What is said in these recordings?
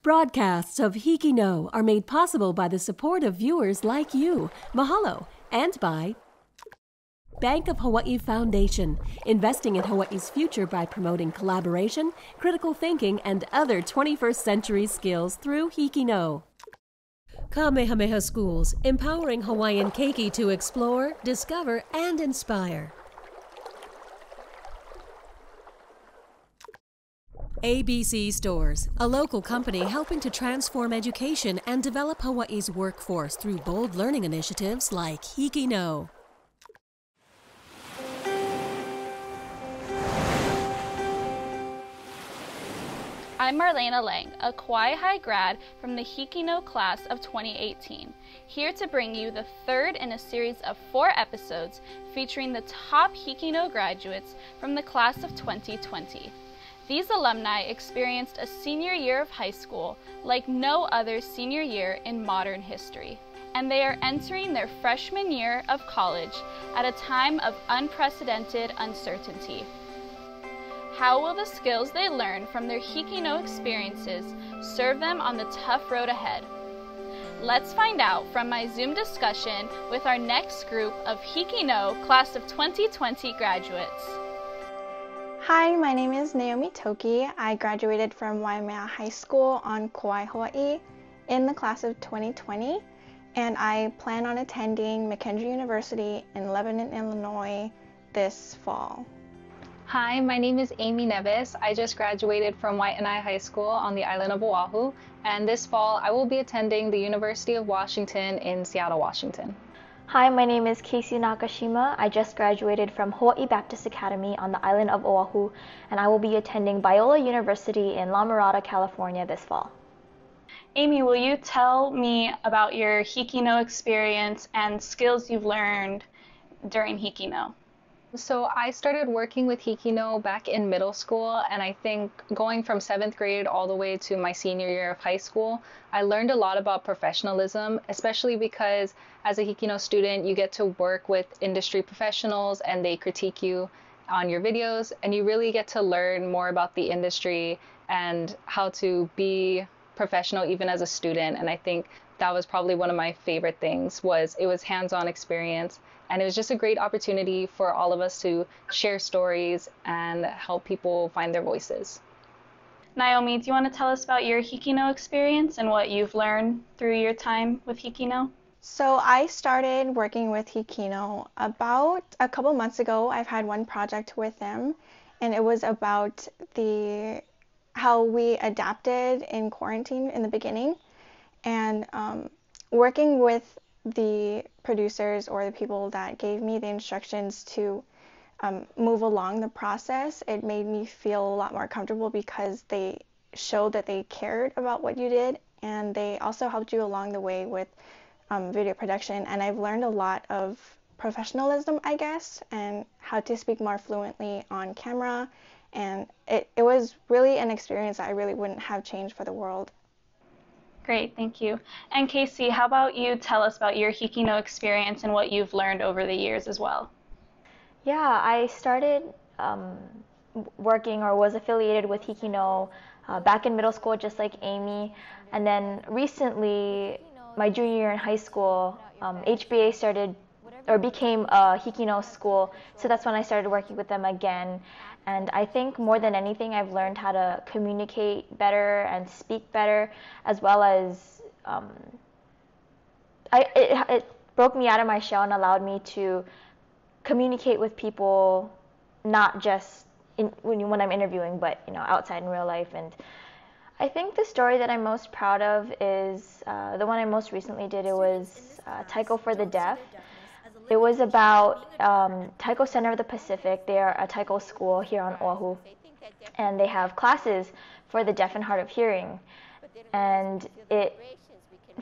Broadcasts of HIKI NŌ are made possible by the support of viewers like you. Mahalo. And by Bank of Hawaii Foundation, investing in Hawaii's future by promoting collaboration, critical thinking, and other 21st century skills through HIKI NŌ. Kamehameha Schools, empowering Hawaiian keiki to explore, discover, and inspire. ABC Stores, a local company helping to transform education and develop Hawaii's workforce through bold learning initiatives like HIKI NŌ. I'm Marlena Lang, a Kauaʻi High grad from the HIKI NŌ class of 2018, here to bring you the third in a series of 4 episodes featuring the top HIKI NŌ graduates from the class of 2020. These alumni experienced a senior year of high school like no other senior year in modern history, and they are entering their freshman year of college at a time of unprecedented uncertainty. How will the skills they learn from their HIKI NŌ experiences serve them on the tough road ahead? Let's find out from my Zoom discussion with our next group of HIKI NŌ class of 2020 graduates. Hi, my name is Naomi Toki. I graduated from Waimea High School on Kauaʻi, Hawaii in the class of 2020, and I plan on attending McKendree University in Lebanon, Illinois this fall. Hi, my name is Amee Neves. I just graduated from Waiʻanae High School on the island of Oʻahu, and this fall I will be attending the University of Washington in Seattle, Washington. Hi, my name is Kaycee Nakashima. I just graduated from Hawaiʻi Baptist Academy on the island of Oʻahu, and I will be attending Biola University in Mirada, California this fall. Amy, will you tell me about your HIKI NŌ experience and skills you've learned during HIKI NŌ? So I started working with HIKI NŌ back in middle school, and I think going from 7th grade all the way to my senior year of high school, I learned a lot about professionalism, especially because as a HIKI NŌ student, you get to work with industry professionals and they critique you on your videos, and you really get to learn more about the industry and how to be professional even as a student. And I think that was probably one of my favorite things. It was hands-on experience, and it was just a great opportunity for all of us to share stories and help people find their voices. Naomi, do you want to tell us about your HIKI NŌ experience and what you've learned through your time with HIKI NŌ? So I started working with HIKI NŌ about a couple months ago. I've had one project with them, and it was about how we adapted in quarantine in the beginning, and working with the producers or the people that gave me the instructions to move along the process. It made me feel a lot more comfortable because they showed that they cared about what you did, and they also helped you along the way with video production. And I've learned a lot of professionalism, I guess, and how to speak more fluently on camera, and it was really an experience that I really wouldn't have changed for the world. Great, thank you. And Kaycee, how about you tell us about your HIKI NŌ experience and what you've learned over the years as well? Yeah, I started working or was affiliated with HIKI NŌ back in middle school, just like Amy. And then recently, my junior year in high school, HBA became a HIKI NŌ school, so that's when I started working with them again. And I think more than anything, I've learned how to communicate better and speak better, as well as it broke me out of my shell and allowed me to communicate with people, not just when I'm interviewing, but outside in real life. And I think the story that I'm most proud of is the one I most recently did. It was Taiko for the Deaf. It was about Taiko Center of the Pacific. They are a Taiko school here on Oʻahu, and they have classes for the deaf and hard of hearing. And it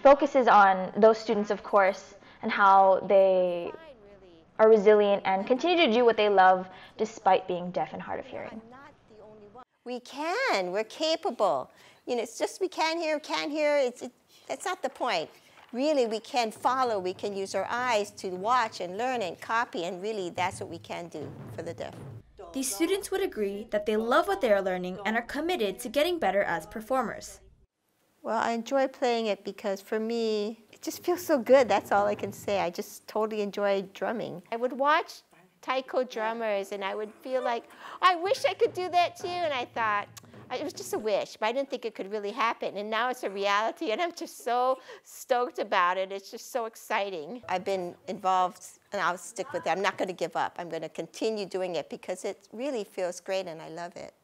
focuses on those students, of course, and how they are resilient and continue to do what they love despite being deaf and hard of hearing. We can. We're capable. It's just we can't hear. That's not the point. Really, we can follow. We can use our eyes to watch and learn and copy, and really, that's what we can do for the deaf. These students would agree that they love what they are learning and are committed to getting better as performers. Well, I enjoy playing it because for me, it just feels so good. That's all I can say. I just totally enjoy drumming. I would watch Taiko drummers and I would feel like, I wish I could do that too. And I thought, it was just a wish, but I didn't think it could really happen. And now it's a reality and I'm just so stoked about it. It's just so exciting. I've been involved and I'll stick with it. I'm not going to give up. I'm going to continue doing it because it really feels great and I love it.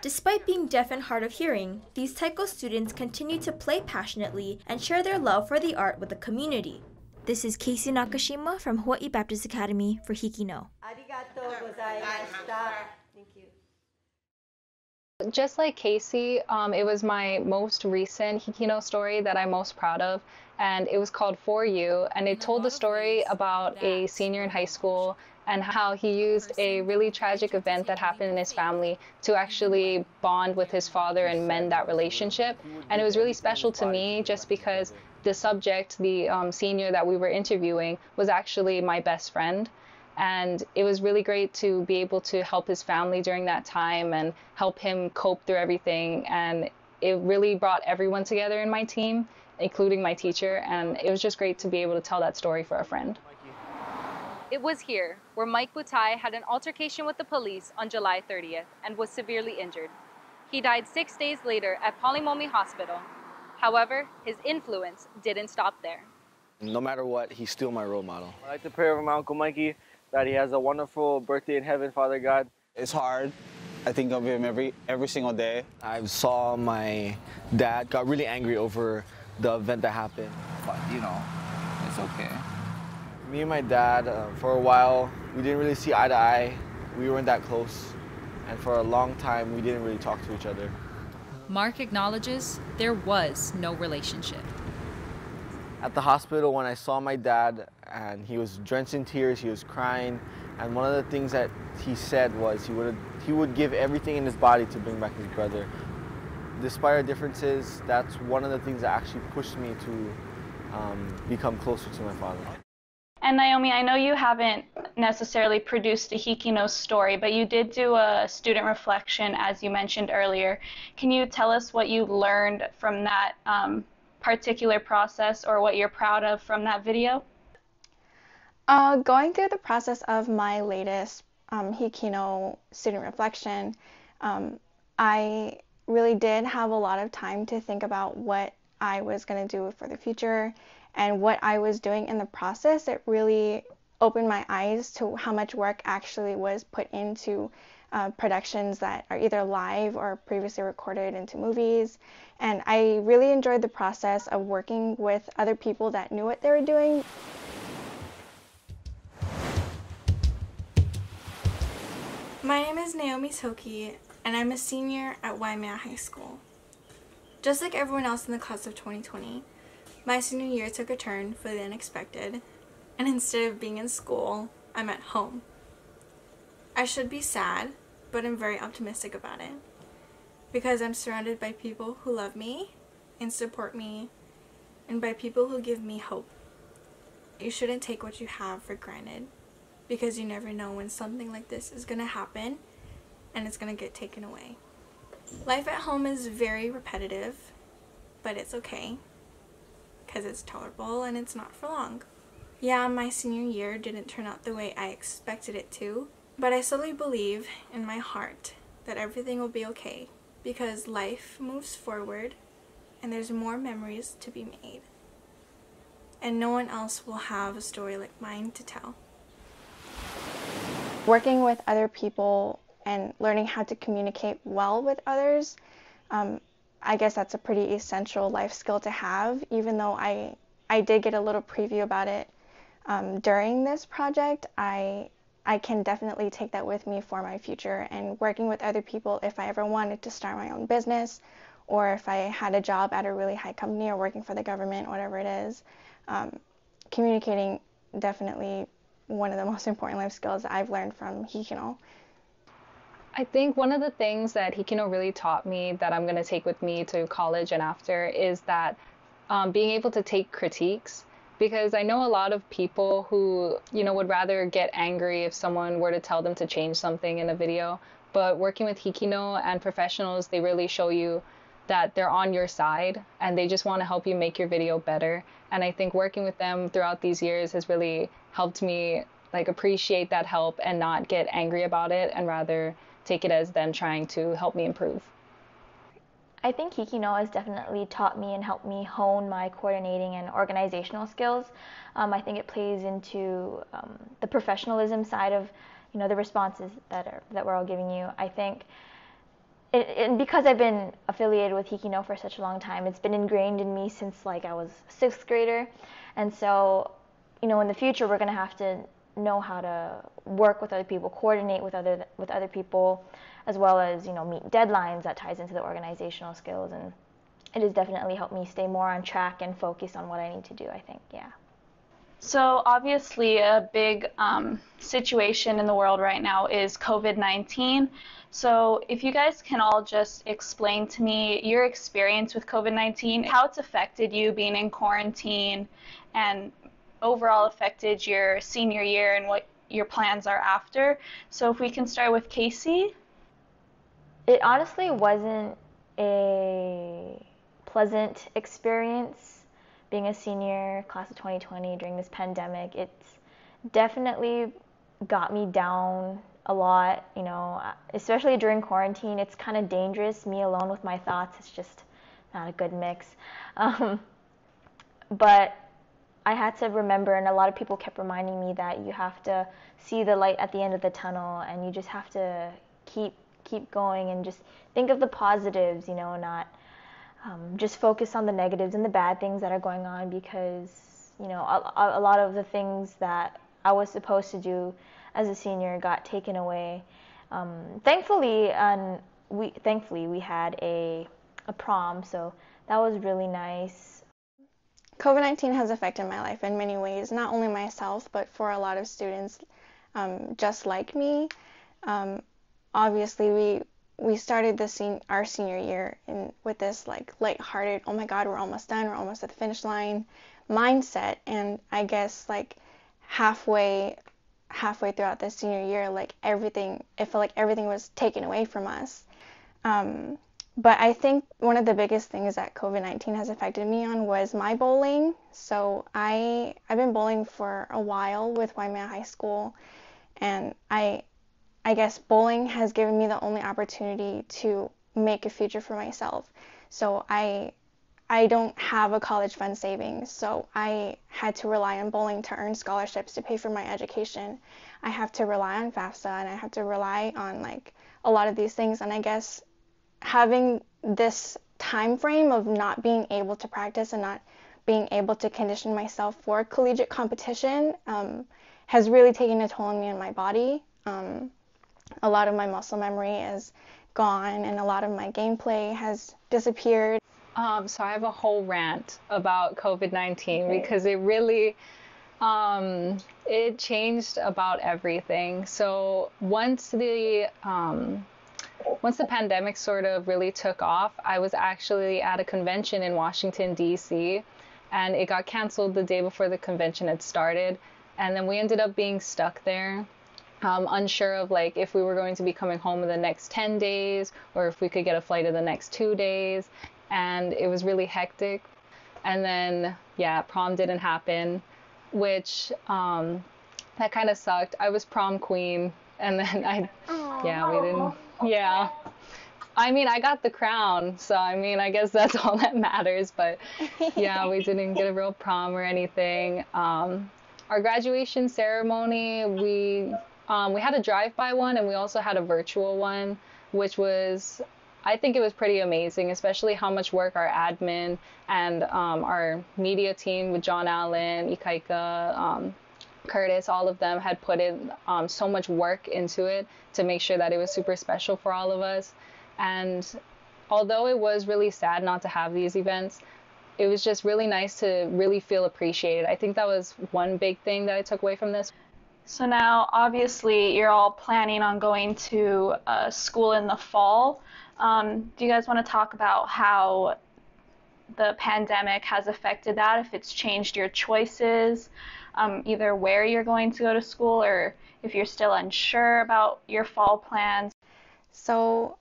Despite being deaf and hard of hearing, these Taiko students continue to play passionately and share their love for the art with the community. This is Kaycee Nakashima from Hawaiʻi Baptist Academy for HIKI NŌ. Thank you. Just like Kaycee, it was my most recent HIKI NŌ story that I'm most proud of, and it was called For You, and it told the story about a senior in high school and how he used a really tragic event that happened in his family to actually bond with his father and mend that relationship. And it was really special to me just because the subject, the senior that we were interviewing, was actually my best friend. And it was really great to be able to help his family during that time and help him cope through everything. And it really brought everyone together in my team, including my teacher. And it was just great to be able to tell that story for a friend. It was here where Mike Butai had an altercation with the police on July 30th and was severely injured. He died 6 days later at Palimomi Hospital. However, his influence didn't stop there. No matter what, he's still my role model. I'd like to pray over my Uncle Mikey that he has a wonderful birthday in heaven, Father God. It's hard. I think of him every single day. I saw my dad got really angry over the event that happened. But, you know, it's okay. Me and my dad, for a while, we didn't really see eye to eye. We weren't that close. And for a long time, we didn't really talk to each other. Mark acknowledges there was no relationship. At the hospital, when I saw my dad, and he was drenched in tears, he was crying, and one of the things that he said was he would give everything in his body to bring back his brother. Despite our differences, that's one of the things that actually pushed me to become closer to my father. And Naomi, I know you haven't necessarily produced a HIKI NŌ story, but you did do a student reflection, as you mentioned earlier. Can you tell us what you learned from that particular process or what you're proud of from that video? Going through the process of my latest HIKI NŌ student reflection, I really did have a lot of time to think about what I was going to do for the future and what I was doing in the process. It really opened my eyes to how much work actually was put into productions that are either live or previously recorded into movies. And I really enjoyed the process of working with other people that knew what they were doing. My name is Naomi Toki, and I'm a senior at Waimea High School. Just like everyone else in the class of 2020, my senior year took a turn for the unexpected, and instead of being in school, I'm at home. I should be sad, but I'm very optimistic about it, because I'm surrounded by people who love me and support me, and by people who give me hope. You shouldn't take what you have for granted, because you never know when something like this is going to happen, and it's going to get taken away. Life at home is very repetitive, but it's okay, because it's tolerable and it's not for long. Yeah, my senior year didn't turn out the way I expected it to, but I solely believe in my heart that everything will be okay, because life moves forward and there's more memories to be made. And no one else will have a story like mine to tell. Working with other people and learning how to communicate well with others, I guess that's a pretty essential life skill to have, even though I did get a little preview about it during this project. I can definitely take that with me for my future, and working with other people if I ever wanted to start my own business, or if I had a job at a really high company or working for the government, whatever it is. Communicating, definitely one of the most important life skills that I've learned from HIKI NŌ. I think one of the things that HIKI NŌ really taught me that I'm going to take with me to college and after is that being able to take critiques, because I know a lot of people who, would rather get angry if someone were to tell them to change something in a video, but working with HIKI NŌ and professionals, they really show you that they're on your side and they just want to help you make your video better. And I think working with them throughout these years has really helped me like appreciate that help and not get angry about it, and rather take it as them trying to help me improve. I think HIKI NŌ has definitely taught me and helped me hone my coordinating and organizational skills. I think it plays into the professionalism side of, the responses that we're all giving you. I think, and because I've been affiliated with HIKI NŌ for such a long time, it's been ingrained in me since like I was a 6th grader. And so, in the future, we're going to have to know how to work with other people, coordinate with other people, as well as meet deadlines. That ties into the organizational skills, and it has definitely helped me stay more on track and focus on what I need to do, I think. Yeah. So obviously a big situation in the world right now is COVID-19. So if you guys can all just explain to me your experience with COVID-19, how it's affected you being in quarantine, and overall affected your senior year and what your plans are after. So if we can start with Kaycee. It honestly wasn't a pleasant experience being a senior, class of 2020, during this pandemic. It's definitely got me down a lot, especially during quarantine. It's kind of dangerous, me alone with my thoughts. It's just not a good mix. But I had to remember, and a lot of people kept reminding me, that you have to see the light at the end of the tunnel, and you just have to keep going and just think of the positives, not just focus on the negatives and the bad things that are going on, because a lot of the things that I was supposed to do as a senior got taken away. Thankfully we had a prom, so that was really nice. COVID-19 has affected my life in many ways, not only myself, but for a lot of students just like me. Obviously, we started our senior year with this like lighthearted, oh my God, we're almost done, we're almost at the finish line mindset, and I guess like halfway throughout the senior year, it felt like everything was taken away from us. But I think one of the biggest things that COVID-19 has affected me on was my bowling. So I've been bowling for a while with Waimea High School, and I guess bowling has given me the only opportunity to make a future for myself. So I don't have a college fund savings, so I had to rely on bowling to earn scholarships to pay for my education. I have to rely on FAFSA, and I have to rely on like a lot of these things, and I guess having this time frame of not being able to practice and not being able to condition myself for collegiate competition has really taken a toll on me and my body. A lot of my muscle memory is gone, and a lot of my gameplay has disappeared. So I have a whole rant about COVID-19 because it really it changed about everything. So once the pandemic sort of really took off, I was actually at a convention in Washington, D.C., and it got canceled the day before the convention had started. And then we ended up being stuck there, unsure of like if we were going to be coming home in the next 10 days or if we could get a flight in the next 2 days. And it was really hectic. And then, prom didn't happen, which that kind of sucked. I was prom queen, and then we didn't. Yeah. I mean, I got the crown, so I mean, I guess that's all that matters, but we didn't get a real prom or anything. Our graduation ceremony, we had a drive-by one, and we also had a virtual one, which was, I think it was pretty amazing, especially how much work our admin and our media team with John Allen, Ikaika, Curtis, all of them had put in so much work into it to make sure that it was super special for all of us. And although it was really sad not to have these events, it was just really nice to really feel appreciated. I think that was one big thing that I took away from this. So now, obviously, you're all planning on going to school in the fall. Do you guys want to talk about how the pandemic has affected that, if it's changed your choices, either where you're going to go to school or if you're still unsure about your fall plans? So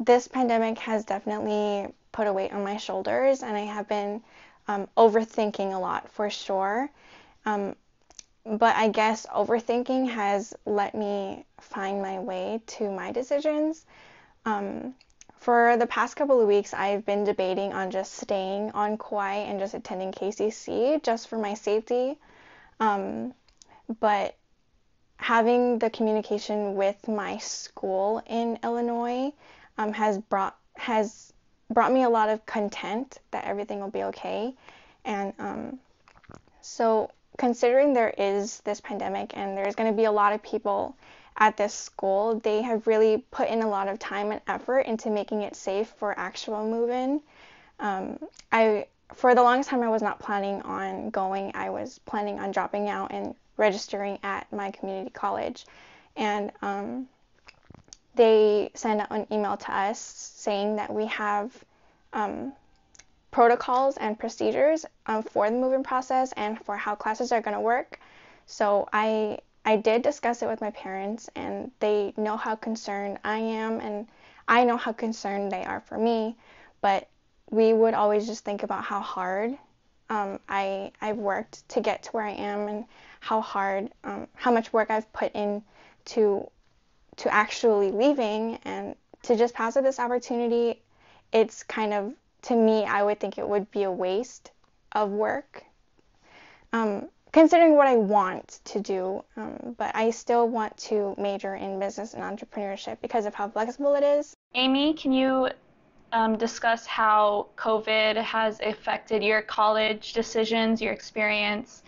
this pandemic has definitely put a weight on my shoulders, and I have been overthinking a lot for sure. But I guess overthinking has let me find my way to my decisions. For the past couple of weeks, I've been debating on just staying on Kauaʻi and just attending KCC just for my safety. But having the communication with my school in Illinois has brought me a lot of content that everything will be okay. And so considering there is this pandemic and there's going to be a lot of people at this school, they have really put in a lot of time and effort into making it safe for actual move-in. For the longest time, I was not planning on going. I was planning on dropping out and registering at my community college. And they sent out an email to us saying that we have protocols and procedures for the move-in process and for how classes are going to work. So I did discuss it with my parents, and they know how concerned I am, and I know how concerned they are for me. But we would always just think about how hard I've worked to get to where I am, and how much work I've put in to actually leaving, and to just pass up this opportunity. It's kind of, to me, I would think it would be a waste of work, considering what I want to do, but I still want to major in business and entrepreneurship because of how flexible it is. Amee, can you discuss how COVID has affected your college decisions, your experience,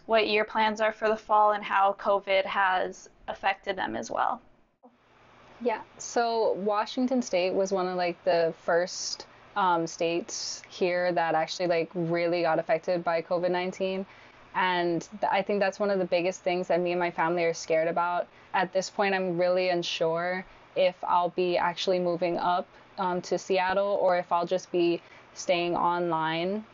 what your plans are for the fall, and how COVID has affected them as well? Yeah, so Washington State was one of the first states here that actually really got affected by COVID-19. And I think that's one of the biggest things that me and my family are scared about. At this point, I'm really unsure if I'll be actually moving up to Seattle or if I'll just be staying online.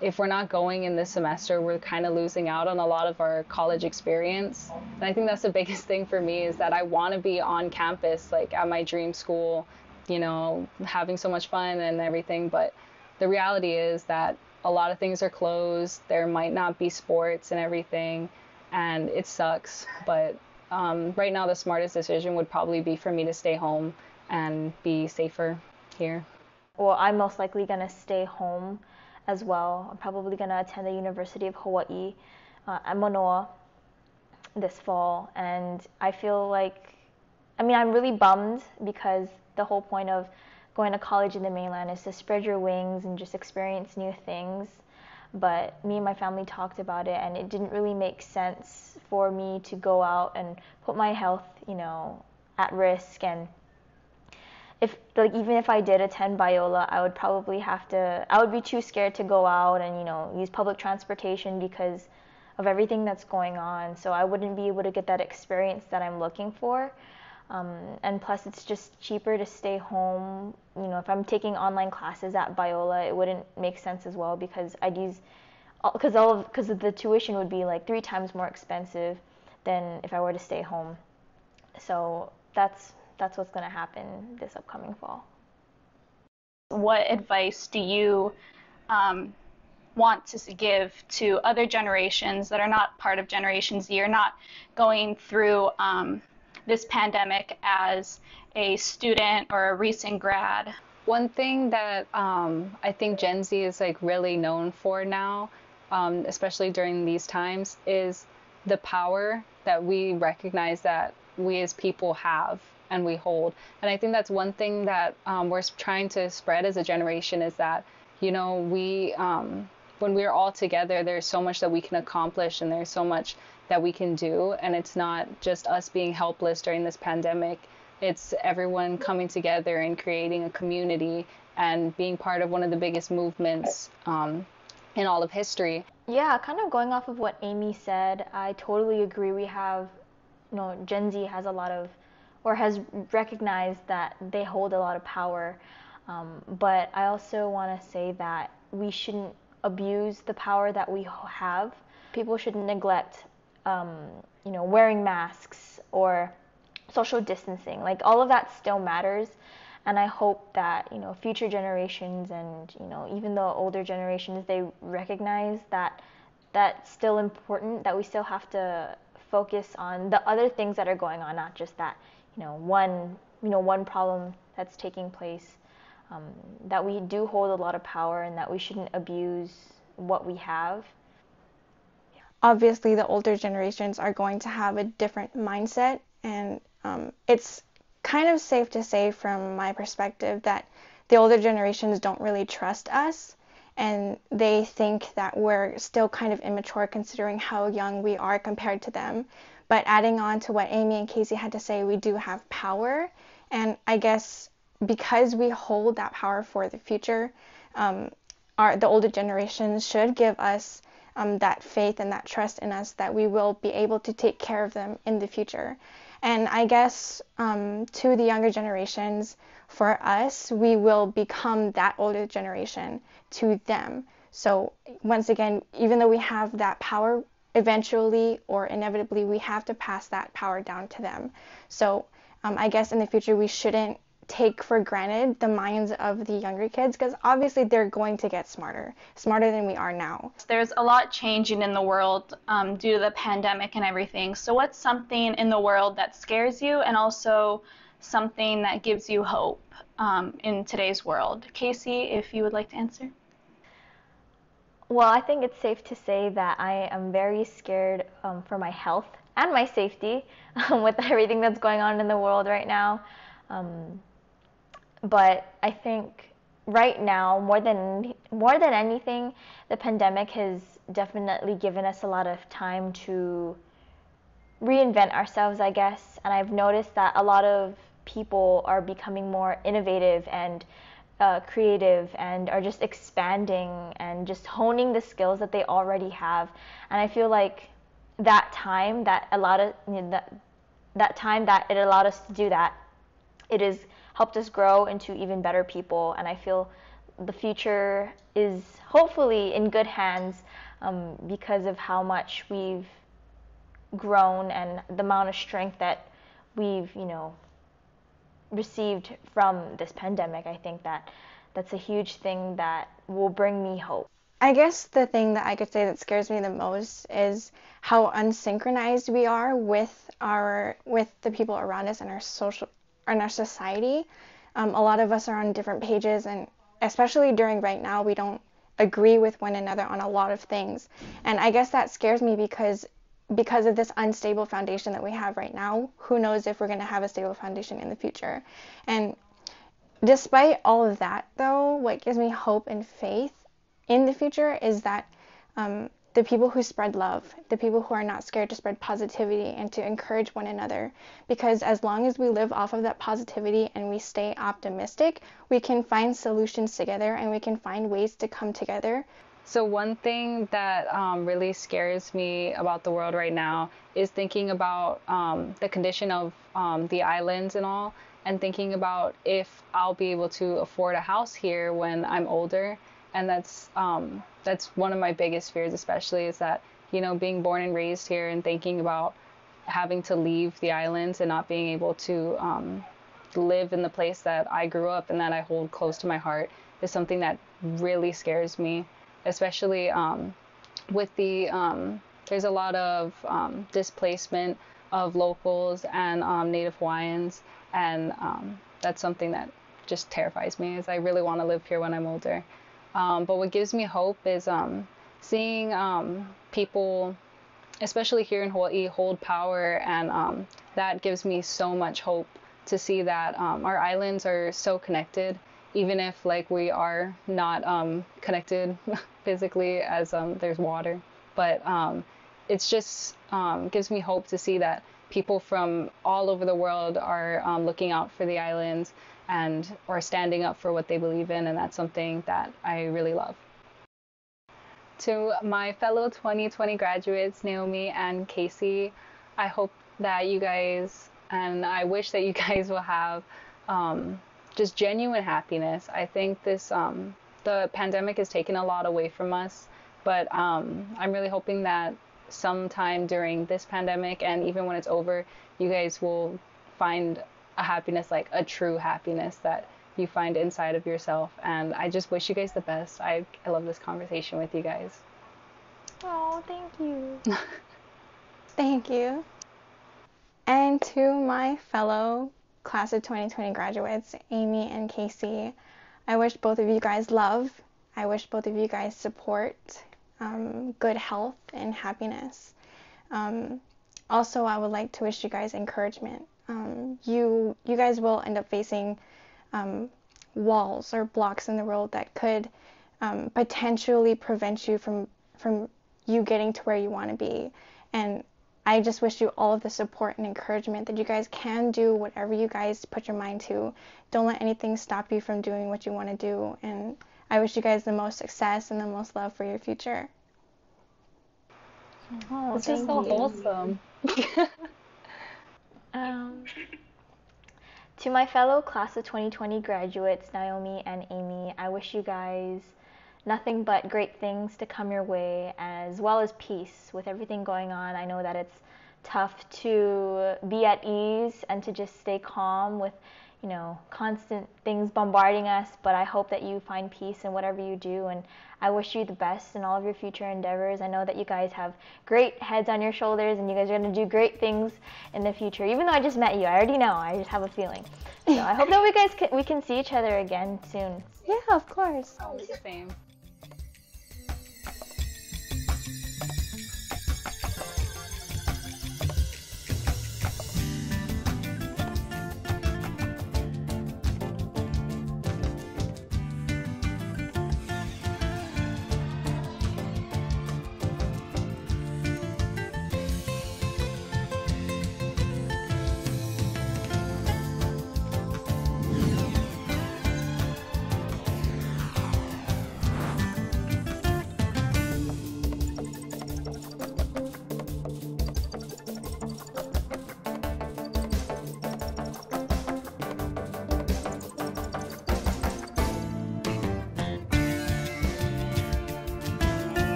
If we're not going in this semester, we're kind of losing out on a lot of our college experience. And I think that's the biggest thing for me, is that I want to be on campus, at my dream school, having so much fun and everything. But the reality is that a lot of things are closed. There might not be sports and everything, and it sucks. But right now, the smartest decision would probably be for me to stay home and be safer here. Well, I'm most likely going to stay home as well. I'm probably going to attend the University of Hawaiʻi at Mānoa this fall. And I feel I'm really bummed, because the whole point of going to college in the mainland is to spread your wings and just experience new things. But me and my family talked about it, and it didn't really make sense for me to go out and put my health, at risk. And even if I did attend Biola, I would be too scared to go out and, use public transportation because of everything that's going on. So I wouldn't be able to get that experience that I'm looking for. And plus, it's just cheaper to stay home. If I'm taking online classes at Biola, it wouldn't make sense as well, because because the tuition would be 3 times more expensive than if I were to stay home. So that's what's going to happen this upcoming fall. What advice do you want to give to other generations that are not part of Generation Z, or not going through this pandemic as a student or a recent grad? One thing that I think Gen Z is really known for now, especially during these times, is the power that we recognize that we as people have and we hold. And I think that's one thing that we're trying to spread as a generation, is that, we when we're all together, there's so much that we can accomplish, and there's so much that we can do. And it's not just us being helpless during this pandemic. It's everyone coming together and creating a community and being part of one of the biggest movements in all of history. Yeah, kind of going off of what Amee said, I totally agree. We have, Gen Z has has recognized that they hold a lot of power. But I also want to say that we shouldn't abuse the power that we have. People shouldn't neglect, wearing masks or social distancing. All of that still matters. And I hope that, future generations and, even the older generations, they recognize that that's still important, that we still have to focus on the other things that are going on, not just that, one problem that's taking place, that we do hold a lot of power and that we shouldn't abuse what we have. Obviously, the older generations are going to have a different mindset, and it's kind of safe to say from my perspective that the older generations don't really trust us, and they think that we're still kind of immature considering how young we are compared to them. But adding on to what Amee and Kaycee had to say, we do have power, and I guess because we hold that power for the future, the older generations should give us that faith and that trust in us that we will be able to take care of them in the future. And I guess to the younger generations, for us, we will become that older generation to them. So once again, even though we have that power, eventually or inevitably, we have to pass that power down to them. So I guess in the future, we shouldn't take for granted the minds of the younger kids, because obviously they're going to get smarter than we are now. There's a lot changing in the world due to the pandemic and everything. So what's something in the world that scares you and also something that gives you hope in today's world? Kaycee, if you would like to answer. Well, I think it's safe to say that I am very scared for my health and my safety with everything that's going on in the world right now. But I think right now, more than anything, the pandemic has definitely given us a lot of time to reinvent ourselves, I guess. And I've noticed that a lot of people are becoming more innovative and creative and are just expanding and just honing the skills that they already have. And I feel like that time that it allowed us to do that, it has helped us grow into even better people. And I feel the future is hopefully in good hands because of how much we've grown and the amount of strength that we've, received from this pandemic. I think that's a huge thing that will bring me hope. I guess the thing that I could say that scares me the most is how unsynchronized we are with the people around us and our society. A lot of us are on different pages, and especially during right now, we don't agree with one another on a lot of things. And I guess that scares me because of this unstable foundation that we have right now. Who knows if we're going to have a stable foundation in the future. And despite all of that, though, what gives me hope and faith in the future is that the people who spread love, the people who are not scared to spread positivity and to encourage one another, because as long as we live off of that positivity and we stay optimistic, we can find solutions together and we can find ways to come together. So one thing that really scares me about the world right now is thinking about the condition of the islands and all, and thinking about if I'll be able to afford a house here when I'm older. And that's one of my biggest fears, especially, is that, being born and raised here and thinking about having to leave the islands and not being able to live in the place that I grew up and that I hold close to my heart is something that really scares me, especially with there's a lot of displacement of locals and Native Hawaiians, and that's something that just terrifies me, as I really want to live here when I'm older. But what gives me hope is seeing people, especially here in Hawaii, hold power, and that gives me so much hope to see that our islands are so connected, even if we are not connected physically, as there's water. But it's just gives me hope to see that people from all over the world are looking out for the islands and are standing up for what they believe in, and that's something that I really love. To my fellow 2020 graduates, Naomi and Kaycee, I hope that you guys, and I wish that you guys will have just genuine happiness. I think the pandemic has taken a lot away from us, but I'm really hoping that sometime during this pandemic, and even when it's over, you guys will find a happiness, like a true happiness that you find inside of yourself. And I just wish you guys the best. I love this conversation with you guys. Oh, thank you. Thank you. And to my fellow class of 2020 graduates, Amee and Kaycee, I wish both of you guys love. I wish both of you guys support, good health and happiness. Also, I would like to wish you guys encouragement. You guys will end up facing walls or blocks in the road that could potentially prevent you from you getting to where you want to be. And I just wish you all of the support and encouragement that you guys can do whatever you guys put your mind to. Don't let anything stop you from doing what you want to do. And I wish you guys the most success and the most love for your future. Oh, this is so wholesome. To my fellow class of 2020 graduates, Naomi and Amee, I wish you guys nothing but great things to come your way, as well as peace with everything going on. I know that it's tough to be at ease and to just stay calm with, you know, constant things bombarding us, but I hope that you find peace in whatever you do, and I wish you the best in all of your future endeavors. I know that you guys have great heads on your shoulders, and you guys are going to do great things in the future. Even though I just met you, I already know. I just have a feeling. So I hope that we can see each other again soon. Yeah, of course. Oh, the same.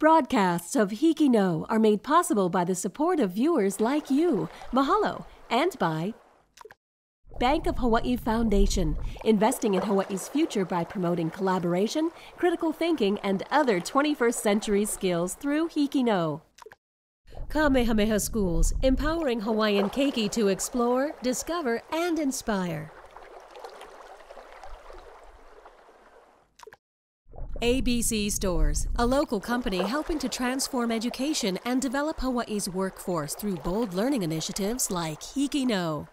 Broadcasts of HIKI NŌ are made possible by the support of viewers like you. Mahalo. And by Bank of Hawaii Foundation, investing in Hawaii's future by promoting collaboration, critical thinking, and other 21st century skills through HIKI NŌ. Kamehameha Schools, empowering Hawaiian keiki to explore, discover, and inspire. ABC Stores, a local company helping to transform education and develop Hawaii's workforce through bold learning initiatives like HIKI NŌ.